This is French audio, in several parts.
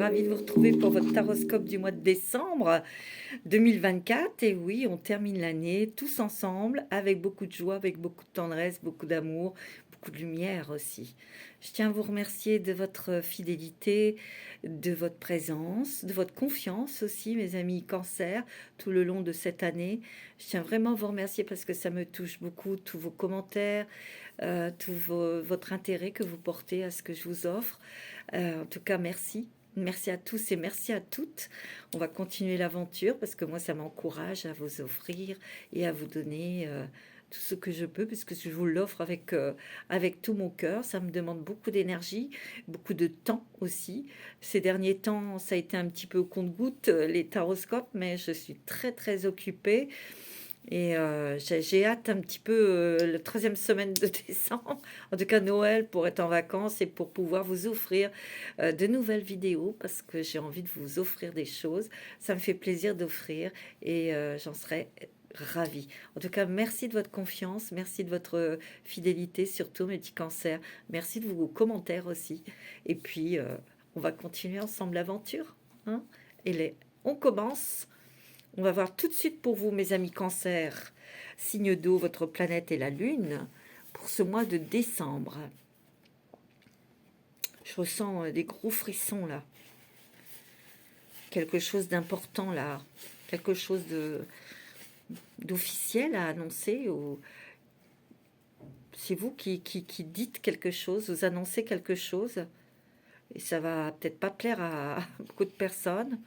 ravie de vous retrouver pour votre taroscope du mois de décembre 2024. Et oui, on termine l'année tous ensemble avec beaucoup de joie, avec beaucoup de tendresse, beaucoup d'amour, beaucoup de lumière aussi. Je tiens à vous remercier de votre fidélité, de votre présence, de votre confiance aussi, mes amis Cancer, tout le long de cette année. Je tiens vraiment à vous remercier parce que ça me touche beaucoup, tous vos commentaires, votre intérêt que vous portez à ce que je vous offre. En tout cas, merci. Merci à tous et merci à toutes. On va continuer l'aventure parce que moi, ça m'encourage à vous offrir et à vous donner tout ce que je peux, puisque je vous l'offre avec tout mon cœur. Ça me demande beaucoup d'énergie, beaucoup de temps aussi. Ces derniers temps, ça a été un petit peu au compte-gouttes, les taroscopes, mais je suis très, très occupée. Et j'ai hâte un petit peu la troisième semaine de décembre, en tout cas Noël, pour être en vacances et pour pouvoir vous offrir de nouvelles vidéos parce que j'ai envie de vous offrir des choses. Ça me fait plaisir d'offrir et j'en serais ravie. En tout cas, merci de votre confiance, merci de votre fidélité, surtout mes petits cancers. Merci de vos commentaires aussi. Et puis, on va continuer ensemble l'aventure. Hein, on commence. On va voir tout de suite pour vous, mes amis Cancer, signe d'eau, votre planète et la Lune, pour ce mois de décembre. Je ressens des gros frissons là. Quelque chose d'important là. Quelque chose d'officiel à annoncer. C'est vous qui dites quelque chose, vous annoncez quelque chose. Et ça va peut-être pas plaire à beaucoup de personnes.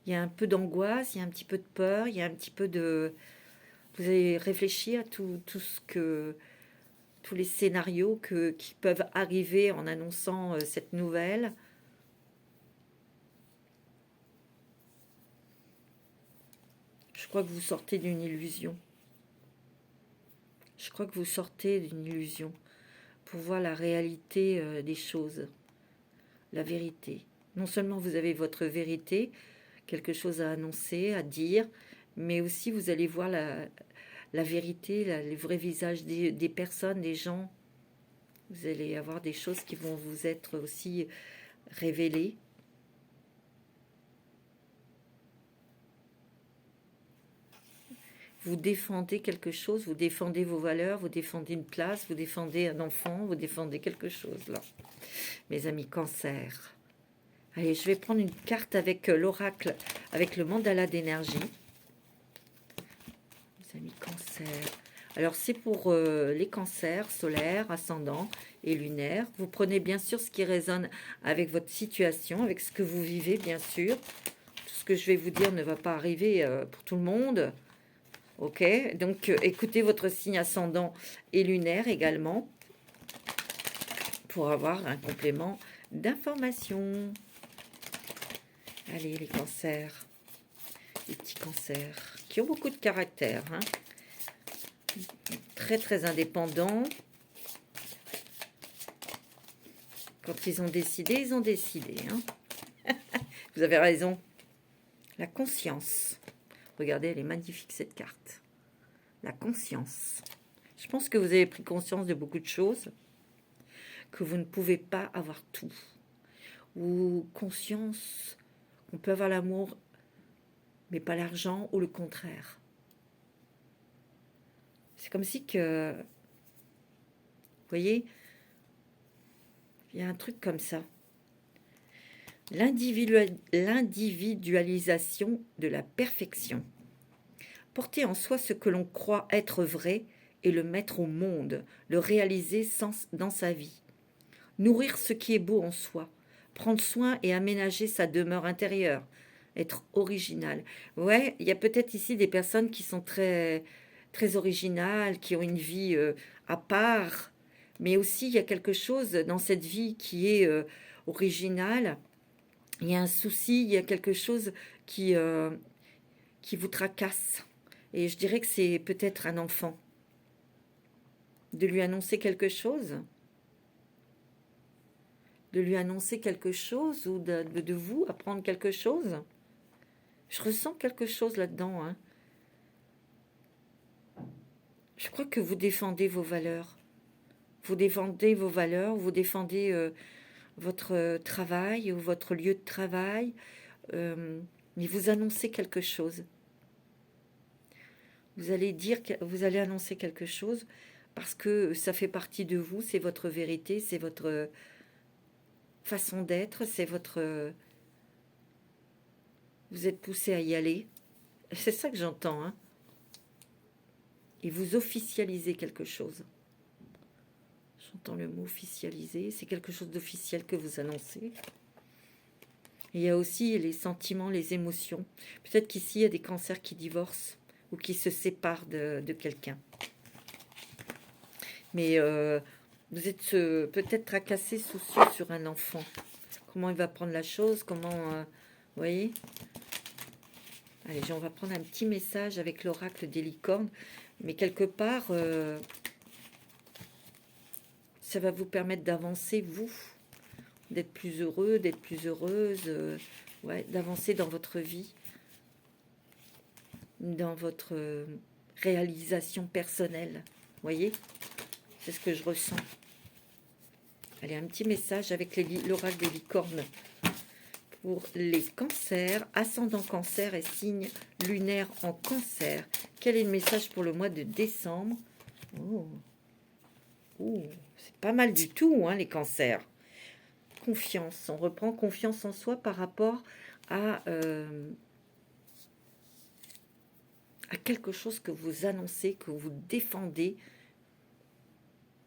Il y a un peu d'angoisse, il y a un petit peu de peur, il y a un petit peu de... Vous avez réfléchi à tout ce que... tous les scénarios qui peuvent arriver en annonçant cette nouvelle. Je crois que vous sortez d'une illusion. Je crois que vous sortez d'une illusion pour voir la réalité des choses, la vérité. Non seulement vous avez votre vérité, quelque chose à annoncer, à dire, mais aussi vous allez voir la vérité, les vrais visages des personnes, des gens. Vous allez avoir des choses qui vont vous être aussi révélées. Vous défendez quelque chose, vous défendez vos valeurs, vous défendez une place, vous défendez un enfant, vous défendez quelque chose là. Mes amis Cancer. Allez, je vais prendre une carte avec l'oracle, avec le mandala d'énergie. Mes amis Cancer. Alors, c'est pour les cancers solaires, ascendants et lunaires. Vous prenez bien sûr ce qui résonne avec votre situation, avec ce que vous vivez, bien sûr. Tout ce que je vais vous dire ne va pas arriver pour tout le monde. Ok, donc écoutez votre signe ascendant et lunaire également pour avoir un complément d'information. Allez, les cancers, les petits cancers qui ont beaucoup de caractère, hein. Très très indépendants. Quand ils ont décidé, ils ont décidé. Hein. Vous avez raison. La conscience. Regardez, elle est magnifique cette carte. La conscience. Je pense que vous avez pris conscience de beaucoup de choses, que vous ne pouvez pas avoir tout. Ou conscience qu'on peut avoir l'amour, mais pas l'argent, ou le contraire. C'est comme si que... Vous voyez, il y a un truc comme ça. L'individualisation de la perfection. Porter en soi ce que l'on croit être vrai et le mettre au monde, le réaliser dans sa vie. Nourrir ce qui est beau en soi, prendre soin et aménager sa demeure intérieure, être original. Ouais, il y a peut-être ici des personnes qui sont très, très originales, qui ont une vie à part, mais aussi il y a quelque chose dans cette vie qui est originale. Il y a un souci, il y a quelque chose qui vous tracasse. Et je dirais que c'est peut-être un enfant. De lui annoncer quelque chose. De lui annoncer quelque chose ou de vous apprendre quelque chose. Je ressens quelque chose là-dedans. Hein. Je crois que vous défendez vos valeurs. Vous défendez vos valeurs, vous défendez votre travail ou votre lieu de travail, mais vous annoncez quelque chose. Vous allez vous allez annoncer quelque chose parce que ça fait partie de vous, c'est votre vérité, c'est votre façon d'être, c'est votre... Vous êtes poussé à y aller. C'est ça que j'entends, hein. Et vous officialisez quelque chose. J'entends le mot officialiser. C'est quelque chose d'officiel que vous annoncez. Et il y a aussi les sentiments, les émotions. Peut-être qu'ici, il y a des cancers qui divorcent ou qui se séparent de quelqu'un. Mais vous êtes peut-être tracassé, soucieux sur un enfant. Comment il va prendre la chose, comment... vous voyez? Allez, on va prendre un petit message avec l'oracle des licornes. Mais quelque part, ça va vous permettre d'avancer, vous. D'être plus heureux, d'être plus heureuse. Ouais, d'avancer dans votre vie. Dans votre réalisation personnelle. Vous voyez? C'est ce que je ressens. Allez, un petit message avec l'oracle des licornes. Pour les cancers, ascendant cancer et signe lunaire en cancer. Quel est le message pour le mois de décembre? Oh, c'est pas mal du tout, hein, les cancers. Confiance, on reprend confiance en soi par rapport à quelque chose que vous annoncez, que vous défendez.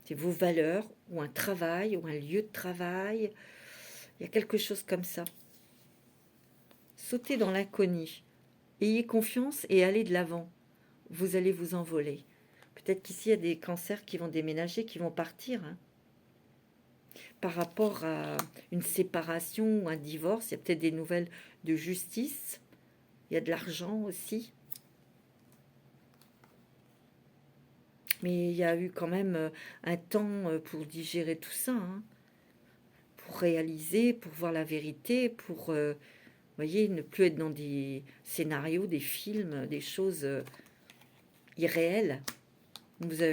C'est vos valeurs, ou un travail, ou un lieu de travail. Il y a quelque chose comme ça. Sautez dans l'inconnu. Ayez confiance et allez de l'avant. Vous allez vous envoler. Peut-être qu'ici, il y a des cancers qui vont déménager, qui vont partir. Hein. Par rapport à une séparation ou un divorce, il y a peut-être des nouvelles de justice. Il y a de l'argent aussi. Mais il y a eu quand même un temps pour digérer tout ça. Hein. Pour réaliser, pour voir la vérité, pour... voyez, ne plus être dans des scénarios, des films, des choses irréelles. On vous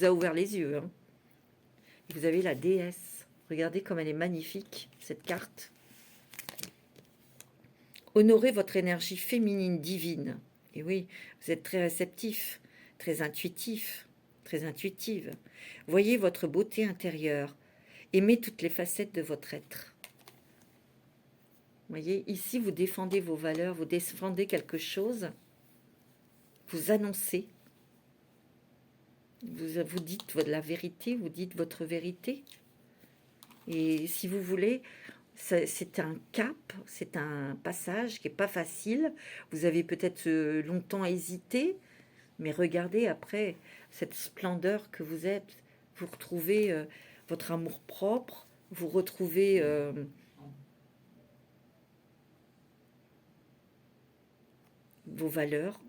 a ouvert les yeux. Hein. Vous avez la déesse. Regardez comme elle est magnifique, cette carte. Honorez votre énergie féminine divine. Et oui, vous êtes très réceptif, très intuitif, très intuitive. Voyez votre beauté intérieure. Aimez toutes les facettes de votre être. Vous voyez, ici, vous défendez vos valeurs, vous défendez quelque chose, vous annoncez, vous dites la vérité, vous dites votre vérité. Et si vous voulez, c'est un cap, c'est un passage qui n'est pas facile. Vous avez peut-être longtemps hésité, mais regardez après cette splendeur que vous êtes. Vous retrouvez votre amour propre, vous retrouvez... vos valeurs.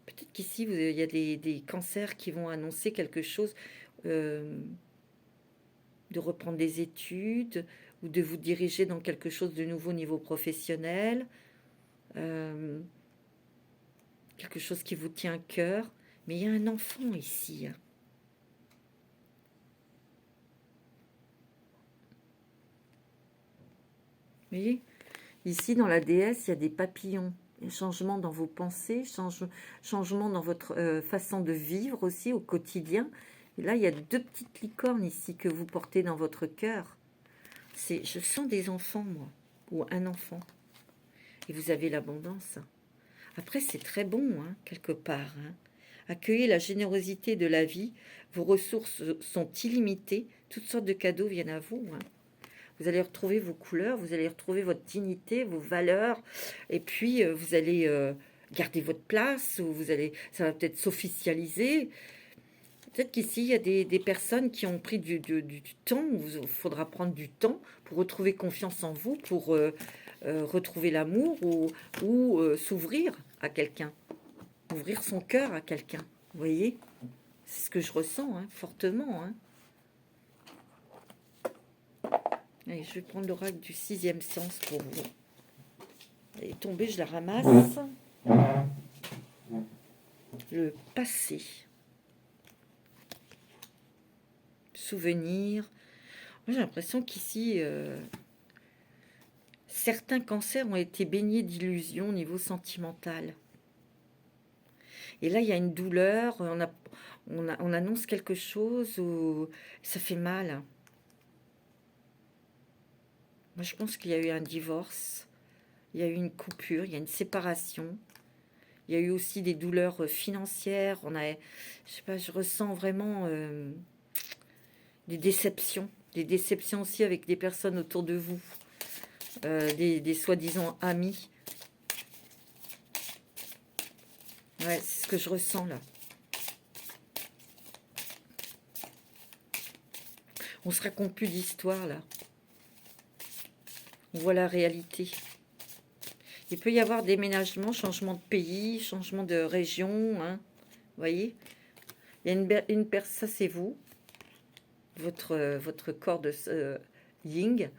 Peut-être qu'ici, il y a des cancers qui vont annoncer quelque chose, de reprendre des études, ou de vous diriger dans quelque chose de nouveau au niveau professionnel, quelque chose qui vous tient à cœur. Mais il y a un enfant ici. Hein. Vous voyez ? Ici, dans la déesse, il y a des papillons. Changement dans vos pensées, changement dans votre façon de vivre aussi au quotidien. Et là, il y a 2 petites licornes ici que vous portez dans votre cœur. Je sens des enfants, moi, ou un enfant. Et vous avez l'abondance. Après, c'est très bon, hein, quelque part. Hein. Accueillez la générosité de la vie. Vos ressources sont illimitées. Toutes sortes de cadeaux viennent à vous. Hein. Vous allez retrouver vos couleurs, vous allez retrouver votre dignité, vos valeurs, et puis vous allez garder votre place, ou ça va peut-être s'officialiser. Peut-être qu'ici, il y a des personnes qui ont pris du temps, il faudra prendre du temps pour retrouver confiance en vous, pour retrouver l'amour, ou s'ouvrir à quelqu'un, ouvrir son cœur à quelqu'un. Vous voyez ? C'est ce que je ressens, hein, fortement, hein. Allez, je vais prendre l'oracle du 6e sens pour vous. Elle est tombée, je la ramasse. Le passé. souvenirs. Moi, j'ai l'impression qu'ici, certains cancers ont été baignés d'illusions au niveau sentimental. Et là, il y a une douleur, on annonce quelque chose où ça fait mal. Moi, je pense qu'il y a eu un divorce, il y a eu une coupure, il y a une séparation. Il y a eu aussi des douleurs financières. Je sais pas, je ressens vraiment des déceptions aussi avec des personnes autour de vous, des soi-disant amis. Ouais, c'est ce que je ressens là. On se raconte plus d'histoire là. On voit la réalité. Il peut y avoir déménagement, changement de pays, changement de région, hein. Vous voyez, il y a une personne, ça c'est vous, votre corps de yin,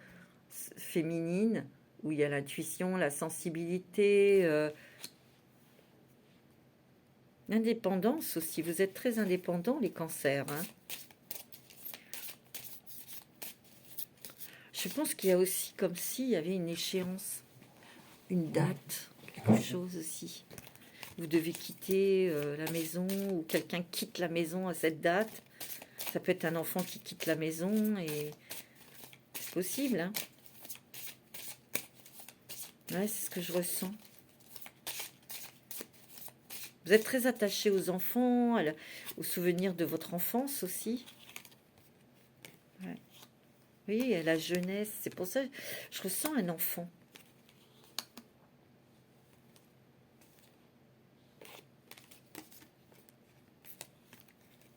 féminine, où il y a l'intuition, la sensibilité, l'indépendance aussi. Vous êtes très indépendants, les cancers, hein. Je pense qu'il y a aussi comme s'il y avait une échéance, une date, quelque chose aussi. Vous devez quitter la maison, ou quelqu'un quitte la maison à cette date. Ça peut être un enfant qui quitte la maison, et c'est possible, hein. Ouais, c'est ce que je ressens. Vous êtes très attaché aux enfants, aux souvenirs de votre enfance aussi. Ouais. Oui, à la jeunesse. C'est pour ça que je ressens un enfant.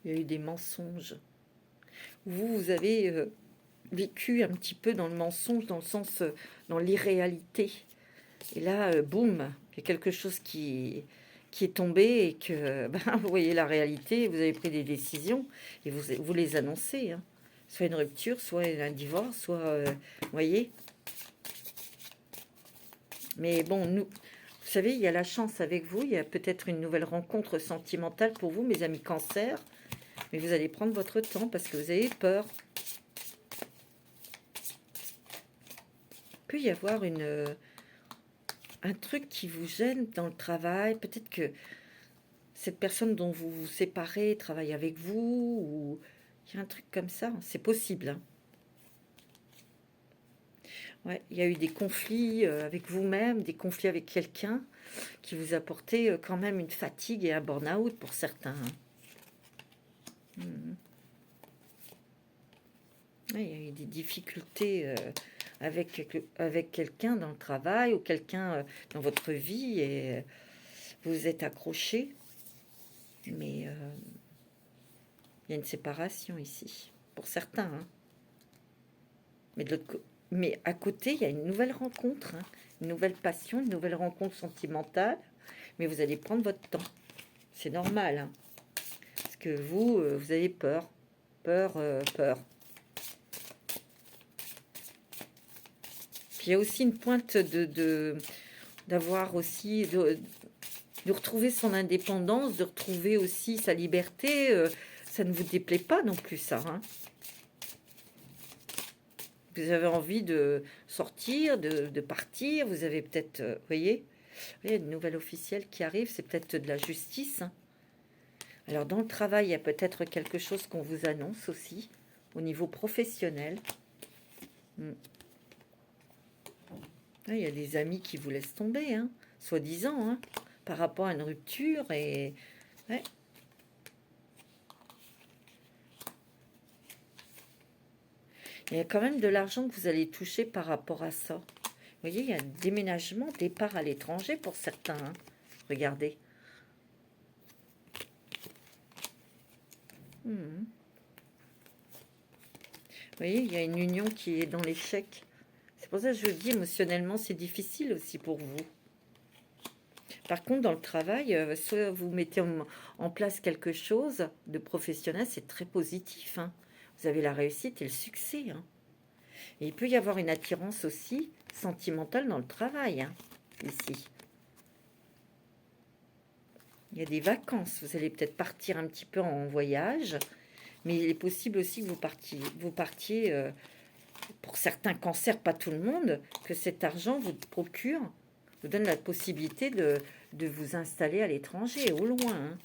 Il y a eu des mensonges. Vous avez vécu un petit peu dans le mensonge, dans le sens, dans l'irréalité. Et là, boum, il y a quelque chose qui est tombé et que ben, vous voyez la réalité, vous avez pris des décisions et vous les annoncez, hein. Soit une rupture, soit un divorce, soit... vous voyez. Mais bon, nous, vous savez, il y a la chance avec vous, il y a peut-être une nouvelle rencontre sentimentale pour vous, mes amis cancer, mais vous allez prendre votre temps parce que vous avez peur. Il peut y avoir un truc qui vous gêne dans le travail, peut-être que cette personne dont vous vous séparez travaille avec vous, ou il y a un truc comme ça, c'est possible, hein. Ouais, il y a eu des conflits avec vous-même, des conflits avec quelqu'un qui vous a porté quand même une fatigue et un burn-out pour certains, hein. Mhm. Ouais, il y a eu des difficultés avec quelqu'un dans le travail ou quelqu'un dans votre vie et vous vous êtes accroché, mais il y a une séparation ici, pour certains, hein. Mais, mais à côté, il y a une nouvelle rencontre, hein, une nouvelle passion, une nouvelle rencontre sentimentale, mais vous allez prendre votre temps. C'est normal, hein, parce que vous avez peur, peur. Puis il y a aussi une pointe d'avoir aussi... de retrouver son indépendance, de retrouver aussi sa liberté, ça ne vous déplaît pas non plus, ça, hein. Vous avez envie de sortir, de partir, vous avez peut-être, vous voyez, il y a une nouvelle officielle qui arrive, c'est peut-être de la justice, hein. Alors dans le travail, il y a peut-être quelque chose qu'on vous annonce aussi, au niveau professionnel. Il y a des amis qui vous laissent tomber, hein, soi-disant, hein, par rapport à une rupture, et... Ouais. Il y a quand même de l'argent que vous allez toucher par rapport à ça. Vous voyez, il y a un déménagement, départ à l'étranger pour certains, hein. Regardez. Vous voyez, il y a une union qui est dans l'échec. C'est pour ça que je vous dis, émotionnellement, c'est difficile aussi pour vous. Par contre, dans le travail, soit vous mettez en place quelque chose de professionnel, c'est très positif, hein. Vous avez la réussite et le succès, hein. Et il peut y avoir une attirance aussi sentimentale dans le travail, hein, ici. Il y a des vacances, vous allez peut-être partir un petit peu en voyage, Mais il est possible aussi que vous partiez pour certains cancers, pas tout le monde, que cet argent vous procure, vous donne la possibilité de vous installer à l'étranger, au loin. Hein.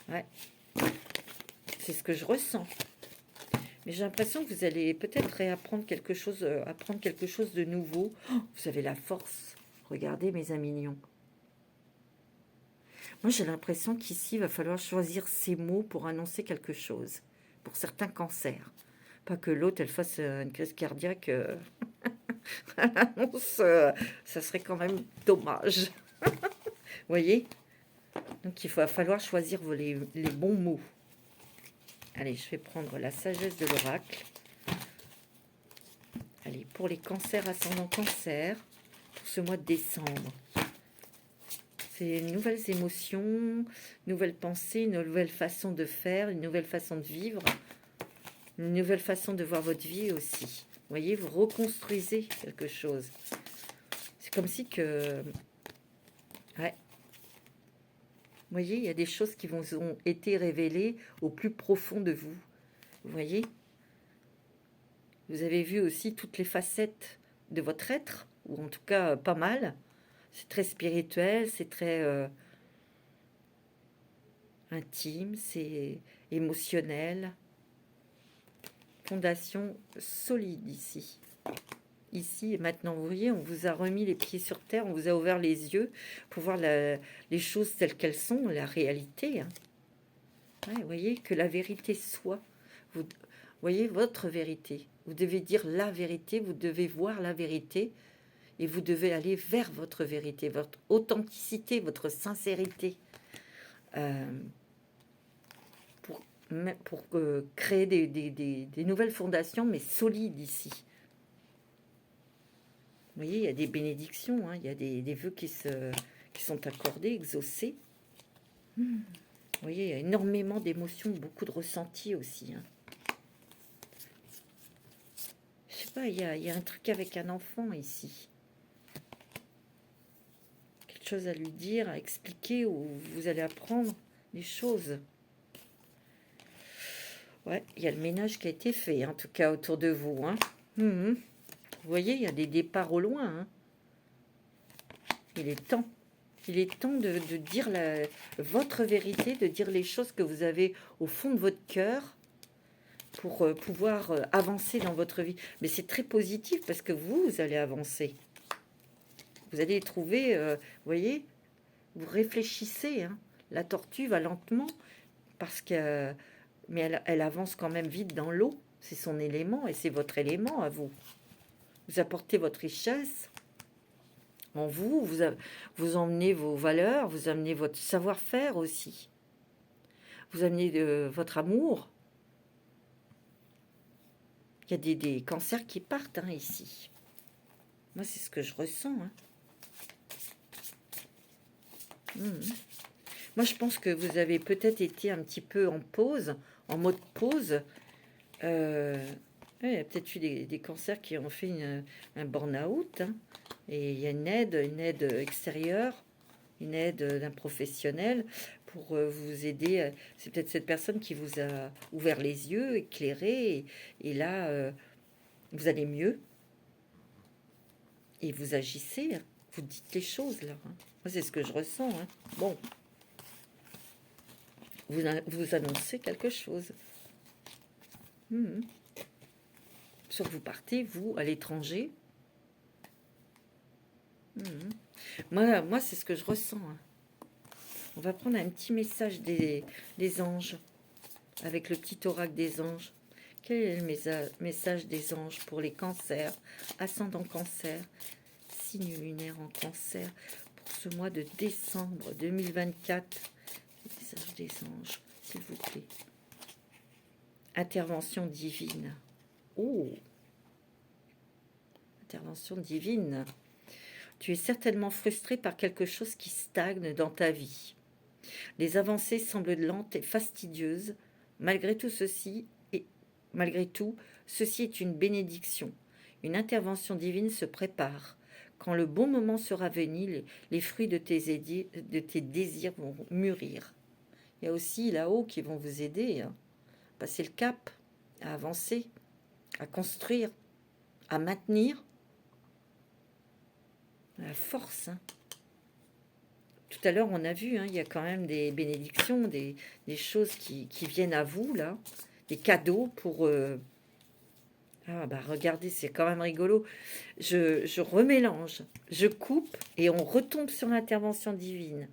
Ouais, c'est ce que je ressens. Mais j'ai l'impression que vous allez peut-être réapprendre quelque chose, apprendre quelque chose de nouveau. Oh, vous avez la force. Regardez, mes amis mignons. Moi, j'ai l'impression qu'ici, il va falloir choisir ces mots pour annoncer quelque chose. Pour certains cancers. Pas que l'autre, elle fasse une crise cardiaque. À l'annonce, ça serait quand même dommage. Vous voyez? Donc, il va falloir choisir les bons mots. Allez, je vais prendre la sagesse de l'oracle. Allez, pour les cancers ascendant cancer, pour ce mois de décembre. C'est nouvelles émotions, nouvelles pensées, une nouvelle façon de faire, une nouvelle façon de vivre, une nouvelle façon de voir votre vie aussi. Vous voyez, vous reconstruisez quelque chose. C'est comme si que... Ouais. Vous voyez, il y a des choses qui vous ont été révélées au plus profond de vous. Vous voyez? Vous avez vu aussi toutes les facettes de votre être, ou en tout cas pas mal. C'est très spirituel, c'est très intime, c'est émotionnel. Fondation solide ici. Ici et maintenant, vous voyez, on vous a remis les pieds sur terre, on vous a ouvert les yeux pour voir les choses telles qu'elles sont, la réalité. Hein. Ouais, vous voyez, que la vérité soit. Vous voyez, votre vérité. Vous devez dire la vérité, vous devez voir la vérité. Et vous devez aller vers votre vérité, votre authenticité, votre sincérité. Pour créer des nouvelles fondations, mais solides ici. Vous voyez, il y a des bénédictions, hein, il y a des vœux qui sont accordés, exaucés. Vous voyez, il y a énormément d'émotions, beaucoup de ressentis aussi. Hein. Je sais pas, il y a un truc avec un enfant ici. Quelque chose à lui dire, à expliquer, où vous allez apprendre des choses. Ouais, il y a le ménage qui a été fait, en tout cas, autour de vous. Hein. Vous voyez, il y a des départs au loin. Hein. Il est temps. Il est temps de dire votre vérité, de dire les choses que vous avez au fond de votre cœur pour pouvoir avancer dans votre vie. Mais c'est très positif parce que vous allez avancer. Vous allez trouver, vous voyez, vous réfléchissez. Hein. La tortue va lentement parce que... mais elle avance quand même vite dans l'eau. C'est son élément et c'est votre élément à vous. Vous apportez votre richesse en vous, vous emmenez vos valeurs, vous amenez votre savoir-faire aussi. Vous amenez votre amour. Il y a des cancers qui partent hein, ici. Moi, c'est ce que je ressens. Hein. Moi, je pense que vous avez peut-être été un petit peu en pause, en mode pause. Il y a peut-être eu des cancers qui ont fait un burn-out. Hein. Et il y a une aide extérieure, une aide d'un professionnel pour vous aider. C'est peut-être cette personne qui vous a ouvert les yeux, éclairé. Et là, vous allez mieux. Et vous agissez. Hein. Vous dites les choses, là. Hein. Moi, c'est ce que je ressens. Hein. Bon. Vous annoncez quelque chose. Soit vous partez, vous, à l'étranger. Moi c'est ce que je ressens. Hein. On va prendre un petit message des anges, avec le petit oracle des anges. Quel est le message des anges pour les cancers, ascendant cancer, signe lunaire en cancer, pour ce mois de décembre 2024 ? Message des anges, s'il vous plaît. Intervention divine. Oh! Intervention divine. Tu es certainement frustré par quelque chose qui stagne dans ta vie. Les avancées semblent lentes et fastidieuses. Malgré tout, ceci est une bénédiction. Une intervention divine se prépare. Quand le bon moment sera venu, les fruits de tes désirs vont mûrir. Il y a aussi là-haut qui vont vous aider. Hein. passer le cap, à avancer, à construire, à maintenir. La force, hein. Tout à l'heure, on a vu, hein, il y a quand même des bénédictions, des choses qui viennent à vous, là. Des cadeaux pour... Ah, bah regardez, c'est quand même rigolo. Je remélange, je coupe et on retombe sur l'intervention divine.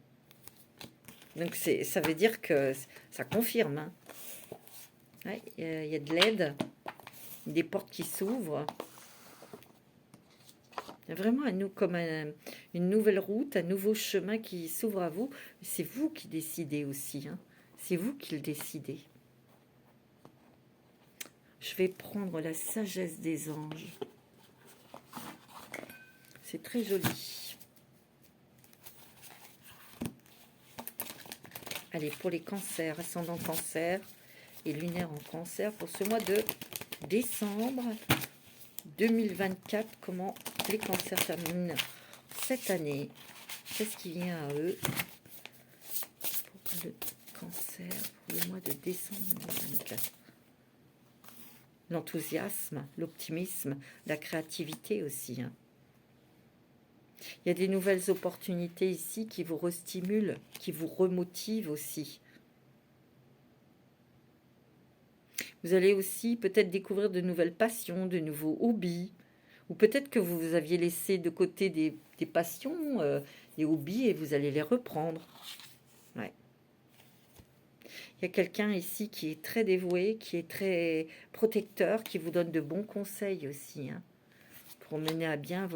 Donc, ça veut dire que ça confirme, hein. Ouais, il y a de l'aide, des portes qui s'ouvrent. Il y a vraiment comme une nouvelle route, un nouveau chemin qui s'ouvre à vous. C'est vous qui décidez aussi, hein. C'est vous qui le décidez. Je vais prendre la sagesse des anges. C'est très joli. Allez, pour les cancers, ascendant cancer et lunaire en cancer, pour ce mois de décembre 2024, comment les cancers terminent cette année? Qu'est-ce qui vient à eux pour le cancer pour le mois de décembre 2024? L'enthousiasme, l'optimisme, la créativité aussi, hein. Il y a des nouvelles opportunités ici qui vous restimulent, qui vous remotivent aussi. Vous allez aussi peut-être découvrir de nouvelles passions, de nouveaux hobbies, ou peut-être que vous aviez laissé de côté des passions, des hobbies, et vous allez les reprendre. Ouais. Il y a quelqu'un ici qui est très dévoué, qui est très protecteur, qui vous donne de bons conseils aussi, hein, pour mener à bien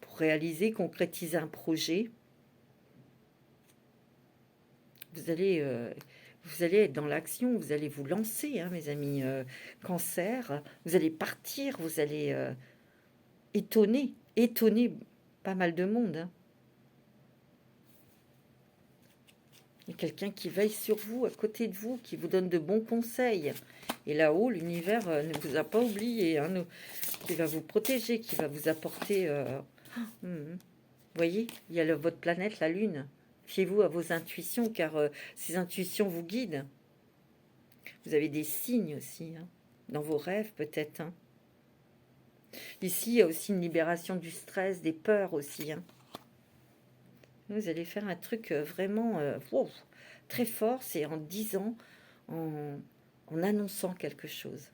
pour réaliser, concrétiser un projet. Vous allez être dans l'action, vous allez vous lancer, hein, mes amis cancer. Vous allez partir, vous allez étonner pas mal de monde, hein. Il y a quelqu'un qui veille sur vous, à côté de vous, qui vous donne de bons conseils. Et là-haut, l'univers ne vous a pas oublié, hein, qui va vous protéger, qui va vous apporter... Vous voyez, il y a votre planète, la Lune. Fiez-vous à vos intuitions, car ces intuitions vous guident. Vous avez des signes aussi, hein, dans vos rêves peut-être, hein. Ici, il y a aussi une libération du stress, des peurs aussi, hein. Vous allez faire un truc vraiment wow, très fort, c'est en disant, en annonçant quelque chose.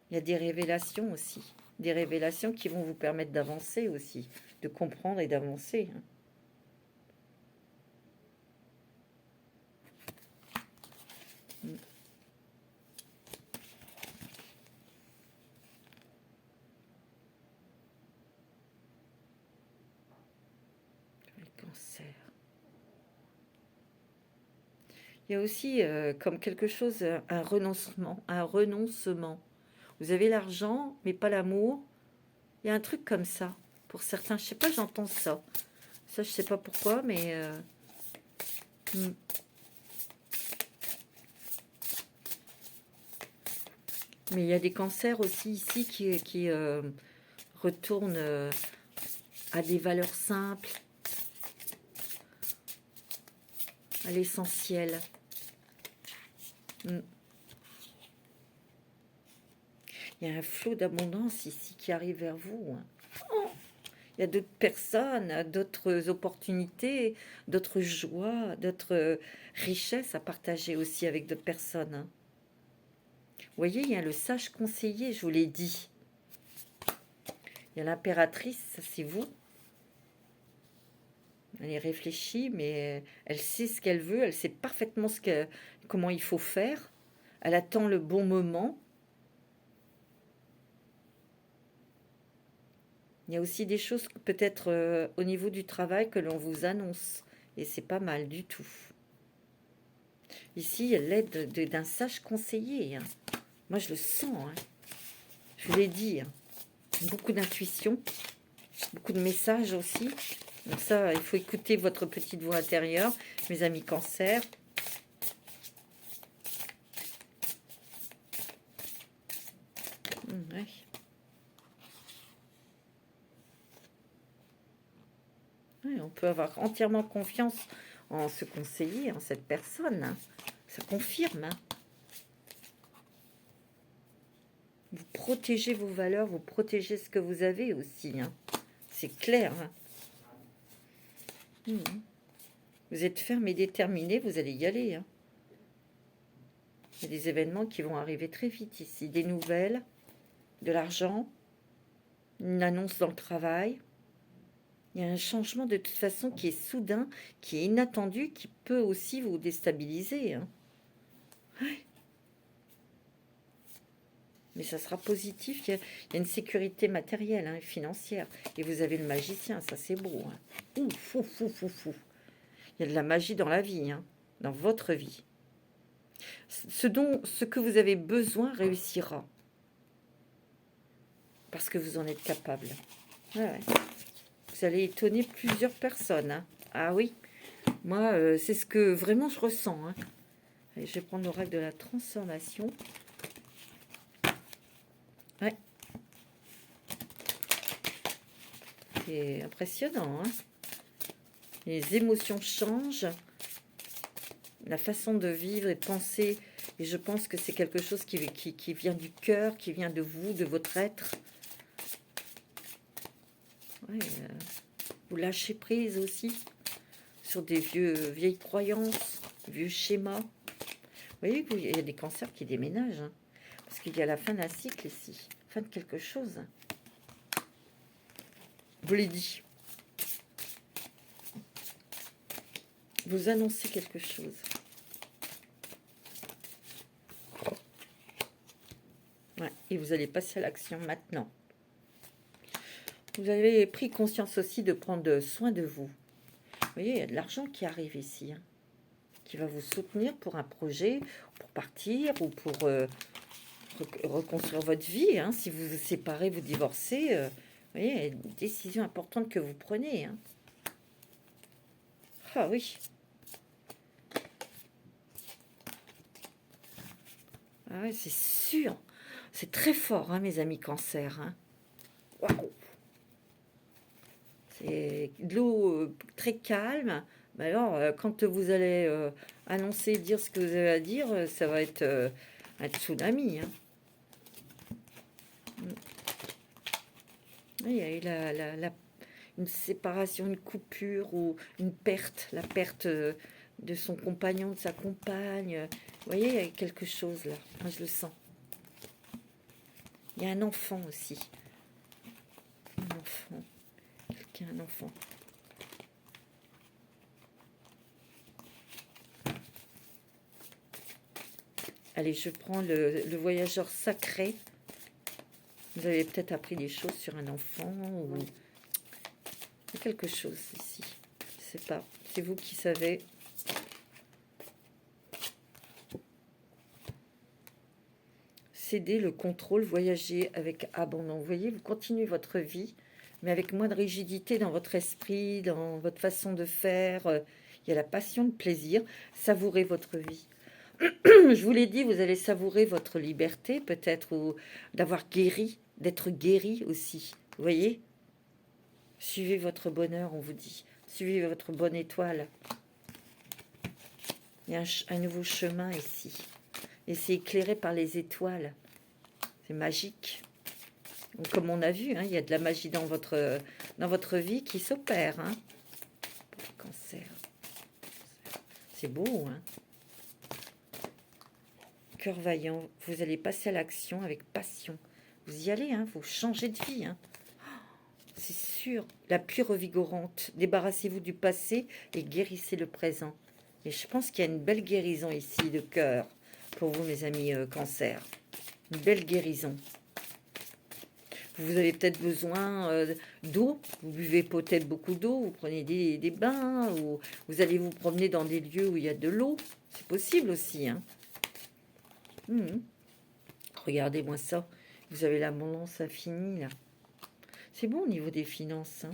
Il y a des révélations aussi, des révélations qui vont vous permettre d'avancer aussi, de comprendre et d'avancer, hein. Le cancer. Il y a aussi comme quelque chose, un renoncement, un renoncement. Vous avez l'argent, mais pas l'amour. Il y a un truc comme ça. Pour certains, je sais pas, j'entends ça. Ça, je sais pas pourquoi, mais... Mais il y a des cancers aussi ici qui retournent à des valeurs simples, à l'essentiel. Il y a un flot d'abondance ici qui arrive vers vous, hein. Il y a d'autres personnes, d'autres opportunités, d'autres joies, d'autres richesses à partager aussi avec d'autres personnes, hein. Vous voyez, il y a le sage conseiller, je vous l'ai dit. Il y a l'impératrice, ça c'est vous. Elle est réfléchie, mais elle sait ce qu'elle veut, elle sait parfaitement comment il faut faire. Elle attend le bon moment. Il y a aussi des choses peut-être au niveau du travail que l'on vous annonce. Et c'est pas mal du tout. Ici, il y a l'aide d'un sage conseiller, hein. Moi, je le sens, hein. Je vous l'ai dit, hein. Beaucoup d'intuition, beaucoup de messages aussi. Donc ça, il faut écouter votre petite voix intérieure, mes amis cancer. Ouais. Ouais, on peut avoir entièrement confiance en ce conseiller, en cette personne, hein. Ça confirme, hein. Vous protégez vos valeurs, vous protégez ce que vous avez aussi. Hein. C'est clair. Hein. Vous êtes ferme et déterminé, vous allez y aller. Hein. Il y a des événements qui vont arriver très vite ici. Des nouvelles, de l'argent, une annonce dans le travail. Il y a un changement de toute façon qui est soudain, qui est inattendu, qui peut aussi vous déstabiliser. Hein. Mais ça sera positif. Il y a une sécurité matérielle et financière. Et vous avez le magicien, ça c'est beau. Hein. Ouf, ouf, ouf, ouf, ouf. Il y a de la magie dans la vie, hein, dans votre vie. Ce que vous avez besoin réussira. Parce que vous en êtes capable. Ouais. Vous allez étonner plusieurs personnes. Hein. Ah oui, moi, c'est ce que vraiment je ressens. Hein. Allez, je vais prendre l'oracle de la transformation. Ouais. C'est impressionnant. Hein. Les émotions changent. La façon de vivre et de penser. Et je pense que c'est quelque chose qui vient du cœur, qui vient de vous, de votre être. Ouais, vous lâchez prise aussi sur des vieilles croyances, vieux schémas. Vous voyez qu'il y a des cancers qui déménagent. Hein, parce qu'il y a la fin d'un cycle ici. Fin de quelque chose. Vous l'ai dit. Vous annoncez quelque chose. Ouais, et vous allez passer à l'action maintenant. Vous avez pris conscience aussi de prendre soin de vous. Vous voyez, il y a de l'argent qui arrive ici. Hein, qui va vous soutenir pour un projet, pour partir ou pour reconstruire votre vie. Hein, si vous vous séparez, vous divorcez, vous voyez, il y a une décision importante que vous prenez. Hein. Ah oui. Ah ouais, c'est sûr. C'est très fort, hein, mes amis cancer. Hein. Waouh. C'est de l'eau très calme. Mais alors, quand vous allez annoncer, dire ce que vous avez à dire, ça va être un tsunami. Hein. Il y a eu une séparation, une coupure ou une perte, la perte de son compagnon, de sa compagne. Vous voyez, il y a quelque chose là. Moi, je le sens. Il y a un enfant aussi. Un enfant. Quelqu'un, un enfant. Allez, je prends le voyageur sacré. Vous avez peut-être appris des choses sur un enfant ou quelque chose ici. Je ne sais pas. C'est vous qui savez. Céder le contrôle, voyager avec abandon. Vous voyez, vous continuez votre vie, mais avec moins de rigidité dans votre esprit, dans votre façon de faire. Il y a la passion, le plaisir. Savourez votre vie. Je vous l'ai dit, vous allez savourer votre liberté, peut-être, ou d'avoir guéri, d'être guéri aussi. Vous voyez? Suivez votre bonheur, on vous dit. Suivez votre bonne étoile. Il y a un nouveau chemin ici. Et c'est éclairé par les étoiles. C'est magique. Donc, comme on a vu, hein, il y a de la magie dans votre vie qui s'opère. Hein, pour le cancer. C'est beau, hein? Cœur vaillant, vous allez passer à l'action avec passion. Vous y allez, hein, vous changez de vie. Hein. C'est sûr. La pluie revigorante. Débarrassez-vous du passé et guérissez le présent. Et je pense qu'il y a une belle guérison ici de cœur pour vous, mes amis cancer. Une belle guérison. Vous avez peut-être besoin d'eau. Vous buvez peut-être beaucoup d'eau. Vous prenez des bains. Ou vous allez vous promener dans des lieux où il y a de l'eau. C'est possible aussi, hein. Regardez-moi ça. Vous avez l'abondance infinie, là. C'est bon au niveau des finances. Hein.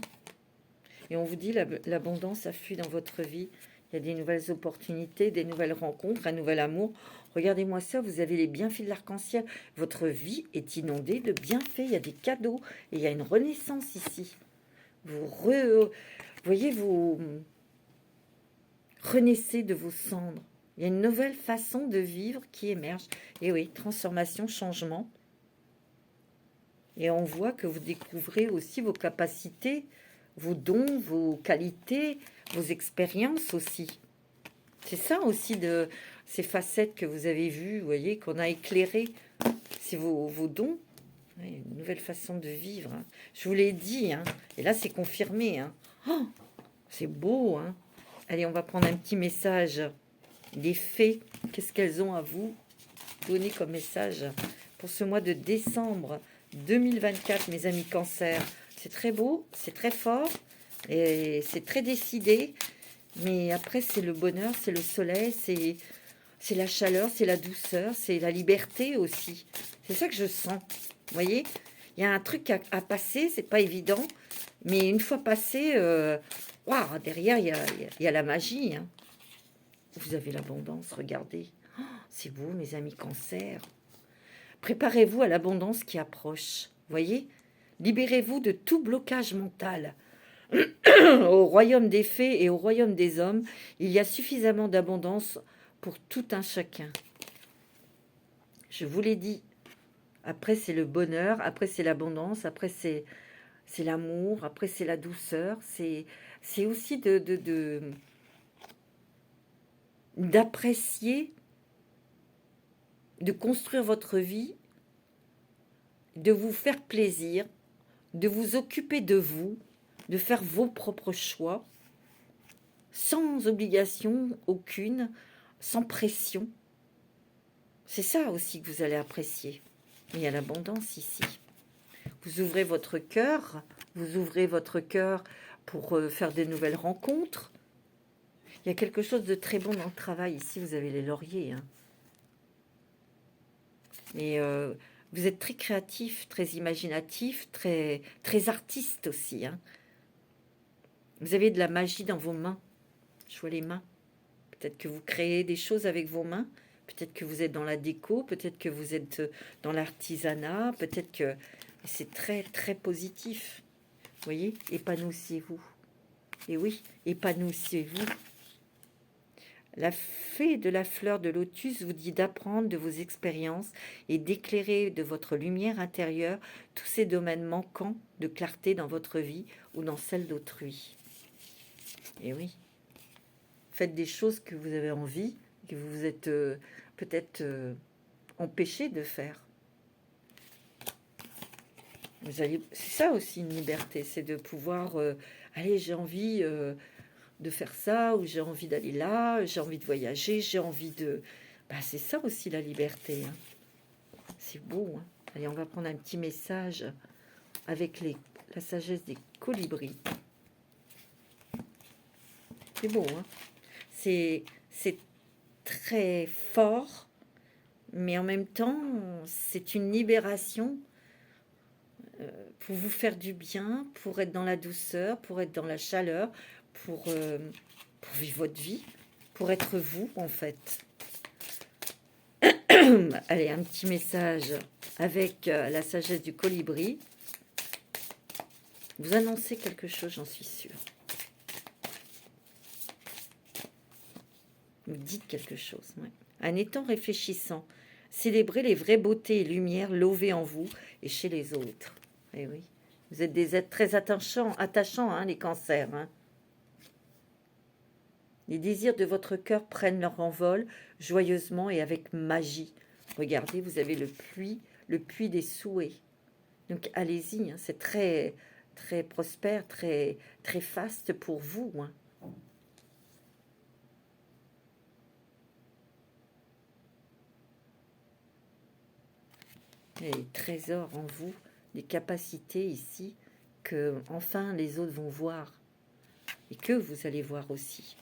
Et on vous dit, l'abondance afflue dans votre vie. Il y a des nouvelles opportunités, des nouvelles rencontres, un nouvel amour. Regardez-moi ça, vous avez les bienfaits de l'arc-en-ciel. Votre vie est inondée de bienfaits. Il y a des cadeaux. Et il y a une renaissance ici. Voyez, vous renaissez de vos cendres. Il y a une nouvelle façon de vivre qui émerge. Et oui, transformation, changement. Et on voit que vous découvrez aussi vos capacités, vos dons, vos qualités, vos expériences aussi. C'est ça aussi de ces facettes que vous avez vues, vous voyez, qu'on a éclairées. C'est vos dons. Ouais, une nouvelle façon de vivre, hein. Je vous l'ai dit, hein. Et là, c'est confirmé, hein. Oh, c'est beau, hein. Allez, on va prendre un petit message. Les fées, qu'est-ce qu'elles ont à vous donner comme message pour ce mois de décembre 2024, mes amis Cancer? C'est très beau, c'est très fort et c'est très décidé. Mais après, c'est le bonheur, c'est le soleil, c'est la chaleur, c'est la douceur, c'est la liberté aussi. C'est ça que je sens. Vous voyez, il y a un truc à passer, c'est pas évident. Mais une fois passé, waouh, derrière, il y a la magie, hein. Vous avez l'abondance, regardez. Oh, c'est beau, mes amis Cancer. Préparez-vous à l'abondance qui approche. Voyez, libérez-vous de tout blocage mental. Au royaume des fées et au royaume des hommes, il y a suffisamment d'abondance pour tout un chacun. Je vous l'ai dit. Après, c'est le bonheur. Après, c'est l'abondance. Après, c'est l'amour. Après, c'est la douceur. C'est aussi d'apprécier, de construire votre vie, de vous faire plaisir, de vous occuper de vous, de faire vos propres choix, sans obligation aucune, sans pression. C'est ça aussi que vous allez apprécier. Il y a l'abondance ici. Vous ouvrez votre cœur, pour faire des nouvelles rencontres. Il y a quelque chose de très bon dans le travail. Ici, vous avez les lauriers, hein. Et vous êtes très créatif, très imaginatif, très, très artiste aussi, hein. Vous avez de la magie dans vos mains. Je vois les mains. Peut-être que vous créez des choses avec vos mains. Peut-être que vous êtes dans la déco. Peut-être que vous êtes dans l'artisanat. Peut-être que c'est très, très positif. Vous voyez, épanouissez-vous. Et oui, épanouissez-vous. La fée de la fleur de lotus vous dit d'apprendre de vos expériences et d'éclairer de votre lumière intérieure tous ces domaines manquants de clarté dans votre vie ou dans celle d'autrui. Et oui, faites des choses que vous avez envie, que vous vous êtes peut-être empêché de faire. C'est ça aussi une liberté, c'est de pouvoir, allez, j'ai envie de faire ça, ou j'ai envie d'aller là, j'ai envie de voyager, j'ai envie de... Bah, c'est ça aussi la liberté, hein. C'est beau, hein. Allez, on va prendre un petit message avec la sagesse des colibris. C'est beau, hein. C'est très fort, mais en même temps, c'est une libération pour vous faire du bien, pour être dans la douceur, pour être dans la chaleur, pour vivre votre vie, pour être vous, en fait. Allez, un petit message avec la sagesse du colibri. Vous annoncez quelque chose, j'en suis sûre. Vous dites quelque chose, ouais. Un étant réfléchissant, célébrez les vraies beautés et lumières lovées en vous et chez les autres. Eh oui, vous êtes des êtres très attachants, hein, les cancers, hein. Les désirs de votre cœur prennent leur envol joyeusement et avec magie. Regardez, vous avez le puits des souhaits. Donc allez-y, hein, c'est très, très prospère, très, très faste pour vous, hein. Il y a des trésors en vous, des capacités ici que enfin les autres vont voir et que vous allez voir aussi.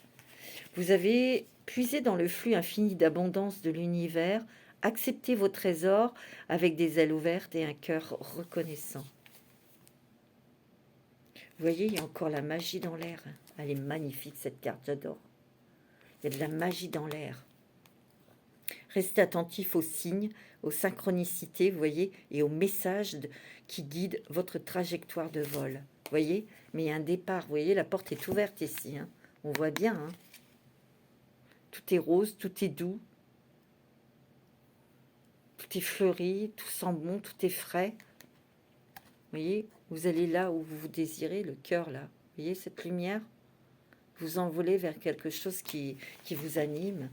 Vous avez puisé dans le flux infini d'abondance de l'univers, acceptez vos trésors avec des ailes ouvertes et un cœur reconnaissant. Vous voyez, il y a encore la magie dans l'air. Elle est magnifique, cette carte, j'adore. Il y a de la magie dans l'air. Restez attentif aux signes, aux synchronicités, vous voyez, et aux messages qui guident votre trajectoire de vol. Vous voyez, mais il y a un départ. Vous voyez, la porte est ouverte ici, hein. On voit bien, hein. Tout est rose, tout est doux. Tout est fleuri, tout sent bon, tout est frais. voyez, vous allez là où vous vous désirez, le cœur là. Vous voyez cette lumière? Vous envolez vers quelque chose qui vous anime,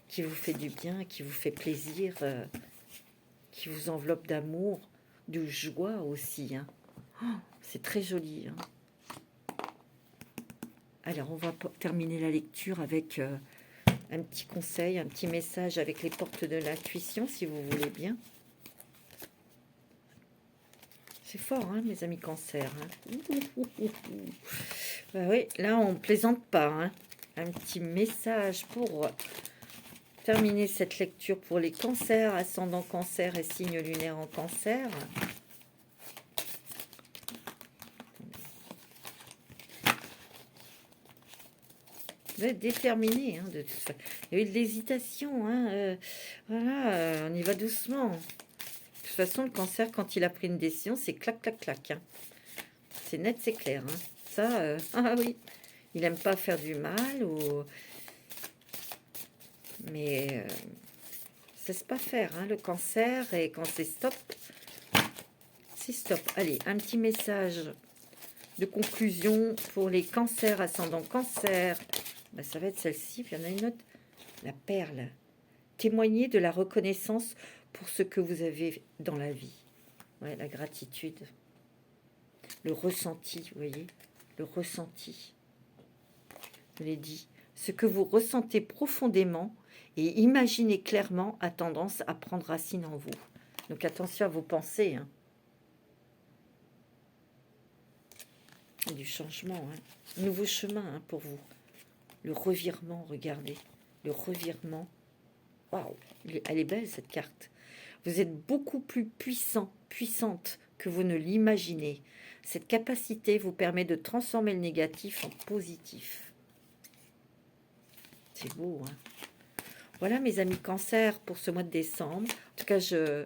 qui vous fait du bien, qui vous fait plaisir, qui vous enveloppe d'amour, de joie aussi, hein. Oh, c'est très joli, hein. Alors, on va terminer la lecture avec un petit conseil, un petit message avec les portes de l'intuition, si vous voulez bien. C'est fort, hein, mes amis Cancer, hein. Bah oui, là, on ne plaisante pas, hein. Un petit message pour terminer cette lecture pour les cancers, ascendant cancer et signe lunaire en cancer. Vous êtes déterminé, hein, de toute façon. Il y a eu de l'hésitation, hein, voilà, on y va doucement. De toute façon, le cancer, quand il a pris une décision, c'est clac, clac, clac, hein. C'est net, c'est clair, hein. Ça, ah oui, il aime pas faire du mal, ou... mais cesse pas faire, hein, le cancer, et quand c'est stop, c'est stop. Allez, un petit message de conclusion pour les cancers, ascendant cancer. Ben, ça va être celle-ci, puis il y en a une autre, la perle. Témoignez de la reconnaissance pour ce que vous avez dans la vie. Ouais, la gratitude. Le ressenti, vous voyez, le ressenti. Je l'ai dit. Ce que vous ressentez profondément et imaginez clairement a tendance à prendre racine en vous. Donc attention à vos pensées, hein. Il y a du changement, hein. Nouveau chemin, hein, pour vous. Le revirement, regardez. Le revirement. Waouh, elle est belle cette carte. Vous êtes beaucoup plus puissant, puissante que vous ne l'imaginez. Cette capacité vous permet de transformer le négatif en positif. C'est beau, hein. Voilà mes amis Cancer pour ce mois de décembre. En tout cas, je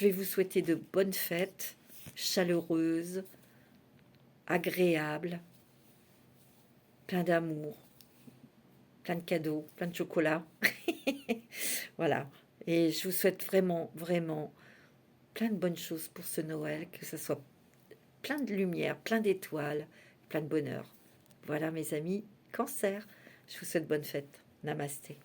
vais vous souhaiter de bonnes fêtes, chaleureuses, agréables, plein d'amour, plein de cadeaux, plein de chocolat. Voilà. Et je vous souhaite vraiment, vraiment plein de bonnes choses pour ce Noël, que ce soit plein de lumière, plein d'étoiles, plein de bonheur. Voilà mes amis Cancer. Je vous souhaite bonne fête. Namasté.